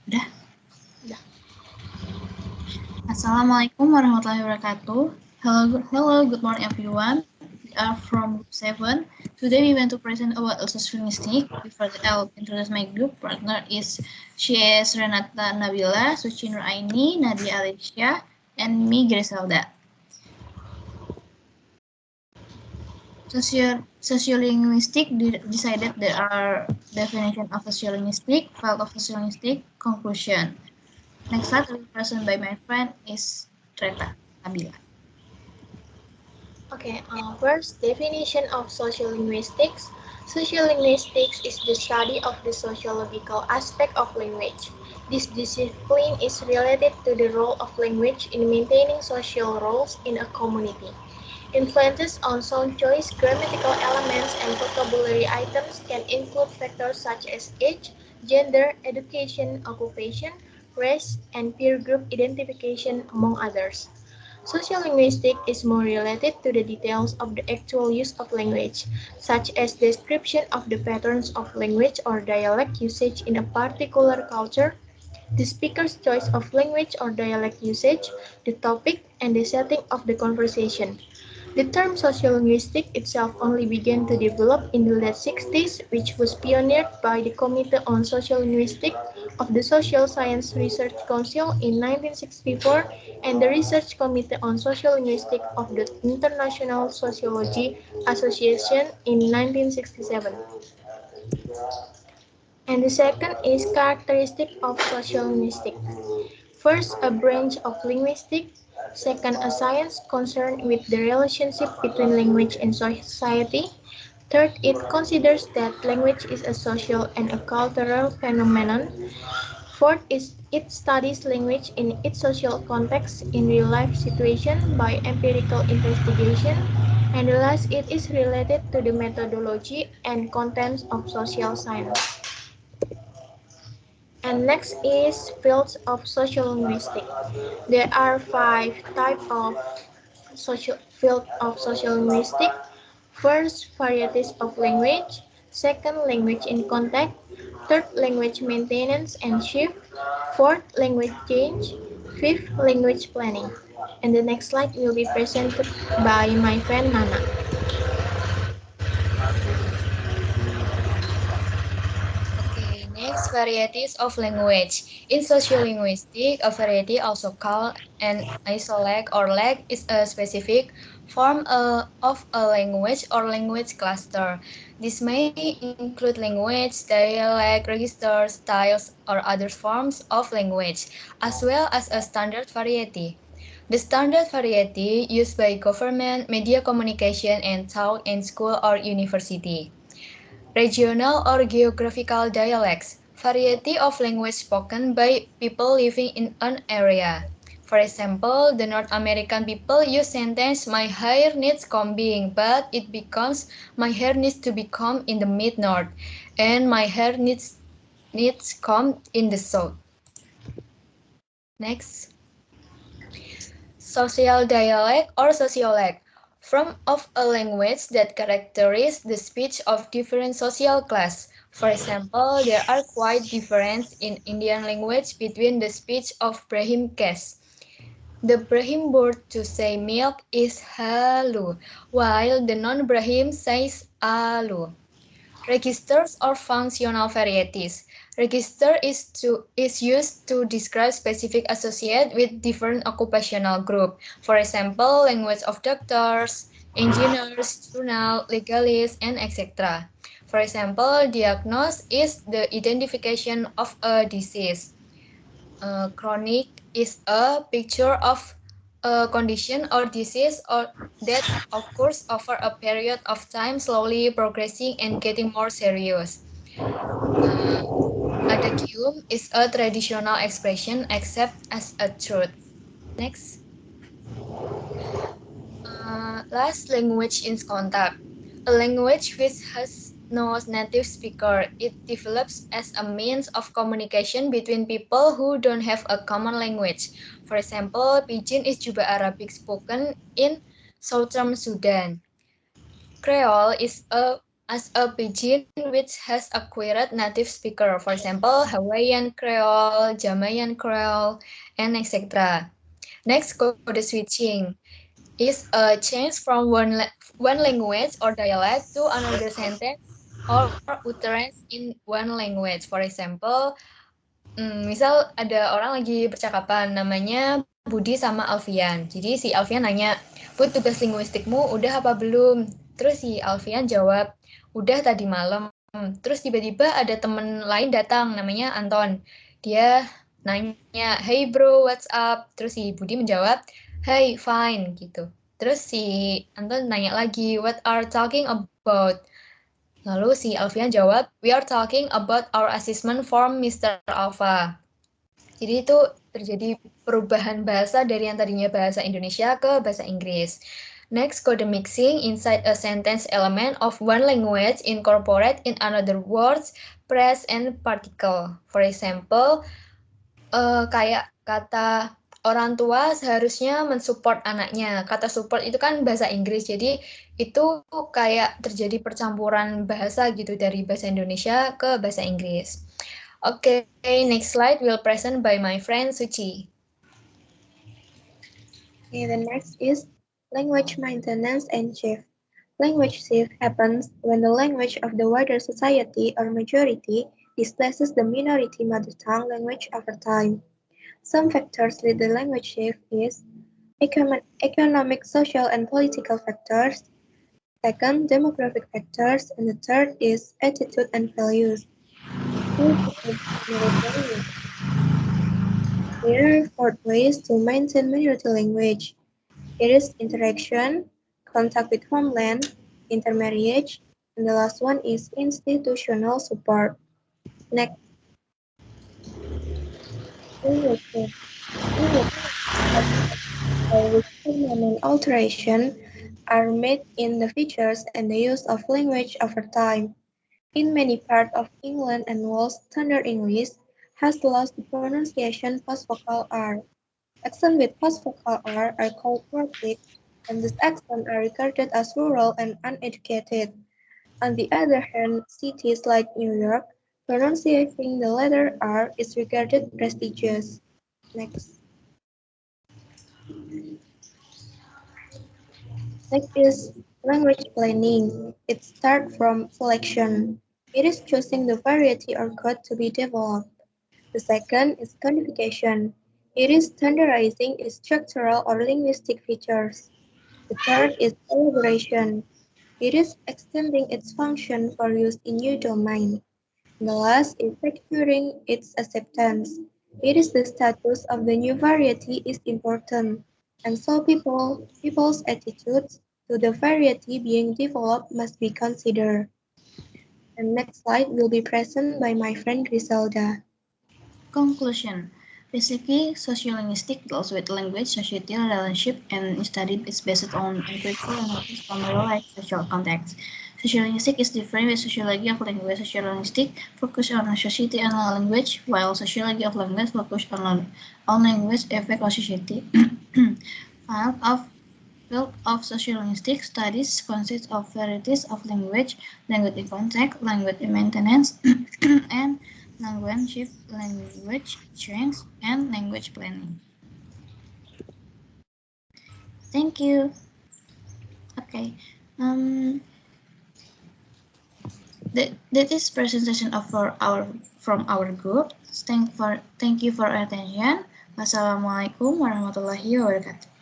Udah? Udah. Assalamualaikum warahmatullahi wabarakatuh. Hello, good morning everyone. We are from Group 7. Today we want to present about sociolinguistics. Before I'll introduce my group partner is Renata, Nabila, Suci Nur Aini, Nadia, Alisha, and me, Griselda. Sociolinguistic decided there are definition of sociolinguistic, field of sociolinguistic, conclusion. Next slide will be presented by my friend is Renata, Nabila. Okay, first definition of sociolinguistics. Sociolinguistics is the study of the sociological aspect of language. This discipline is related to the role of language in maintaining social roles in a community. Influences on sound choice, grammatical elements, and vocabulary items can include factors such as age, gender, education, occupation, race, and peer group identification, among others. Sociolinguistics is more related to the details of the actual use of language, such as description of the patterns of language or dialect usage in a particular culture, the speaker's choice of language or dialect usage, the topic, and the setting of the conversation. The term sociolinguistics itself only began to develop in the late 60s, which was pioneered by the Committee on Sociolinguistics of the Social Science Research Council in 1964 and the Research Committee on Sociolinguistics of the International Sociology Association in 1967. And the second is characteristic of sociolinguistics. First, a branch of linguistics. Second, a science concerned with the relationship between language and society. Third, it considers that language is a social and a cultural phenomenon. Fourth, it studies language in its social context in real-life situations by empirical investigation. And the last, it is related to the methodology and contents of social science. And next is fields of sociolinguistics. There are 5 types of field of sociolinguistics. First, varieties of language. Second, language in contact. Third, language maintenance and shift. Fourth, language change. Fifth, language planning. And the next slide will be presented by my friend Nana. Okay, next, varieties of language. In sociolinguistics, a variety, also called an isolate or leg, is a specific form of a language or language cluster. This may include language, dialect, registers, styles, or other forms of language, as well as a standard variety. The standard variety used by government, media communication, and taught in school or university. Regional or geographical dialects, variety of language spoken by people living in an area. For example, the North American people use sentence "my hair needs combing," but it becomes "my hair needs to be combed in the mid-north," and "my hair needs combed in the south. Next, social dialect or sociolect, form of a language that characterizes the speech of different social class. For example, there are quite differences in Indian language between the speech of Brahmin caste. The Brahmin word to say milk is halu, while the non-Brahmin says alu. Registers or functional varieties. Register is used to describe specific associate with different occupational group. For example, language of doctors, engineers, journal, legalists, and etc. For example, diagnosis is the identification of a disease. Chronic is a picture of a condition or disease or that occurs over a period of time, slowly progressing and getting more serious. Adagium is a traditional expression except as a truth. Next. Last, language in contact. A language which has no native speaker. It develops as a means of communication between people who don't have a common language. For example, Pidgin is Juba Arabic spoken in southern Sudan. Creole is a as a pidgin which has acquired native speaker, for example, Hawaiian Creole, Jamaican Creole, and etc. Next, code switching is a change from one language or dialect to another sentence or utterance in one language. For example, misal ada orang lagi percakapan namanya Budi sama Alfian. Jadi si Alfian nanya, "Bud, tugas linguistikmu udah apa belum?" Terus si Alfian jawab, "Udah tadi malam." Terus tiba-tiba ada temen lain datang namanya Anton. Dia nanya, "Hey bro, what's up?" Terus si Budi menjawab, "Hey, fine," gitu. Terus si Anton nanya lagi, "What are talking about?" Lalu si Alfian jawab, "We are talking about our assessment form Mr. Alpha." Jadi itu terjadi perubahan bahasa dari yang tadinya bahasa Indonesia ke bahasa Inggris. Next, code mixing inside a sentence element of one language incorporate in another words, phrase, and particle. For example, kayak kata orang tua seharusnya mensupport anaknya. Kata support itu kan bahasa Inggris, jadi itu kayak terjadi percampuran bahasa gitu dari bahasa Indonesia ke bahasa Inggris. Okay, next slide will present by my friend Suci. Okay, the next is language maintenance and shift. Language shift happens when the language of the wider society or majority displaces the minority mother tongue language over time. Some factors lead the language shift is economic, social, and political factors. Second, demographic factors, and the third is attitude and values. There are 4 ways to maintain minority language. It is interaction, contact with homeland, intermarriage, and the last one is institutional support. Next, by which permanent alterations are made in the features and the use of language over time. In many parts of England and Wales, Standard English has lost the pronunciation post-vocal R. Accents with post-vocal R are called rhotic, and these accents are regarded as rural and uneducated. On the other hand, cities like New York, pronouncing the letter R is regarded prestigious. Next. Next is language planning. It starts from selection. It is choosing the variety or code to be developed. The second is codification. It is standardizing its structural or linguistic features. The third is elaboration. It is extending its function for use in new domain. The last is securing its acceptance. It is the status of the new variety is important, and so people's attitudes to the variety being developed must be considered. The next slide will be present by my friend Griselda. Conclusion. Basically, sociolinguistics deals with language, society, relationship, and study is based on empirical analysis from real-life social context. Sociolinguistics is different with sociology of language. Sociolinguistics focus on society and language, while sociology of language focus on language effect on society. Field of sociolinguistic studies consists of varieties of language, language in context, language in maintenance, and language shift, language change, and language planning. Thank you. Okay. That is presentation of from our group. Thank you for attention. Wassalamualaikum warahmatullahi wabarakatuh.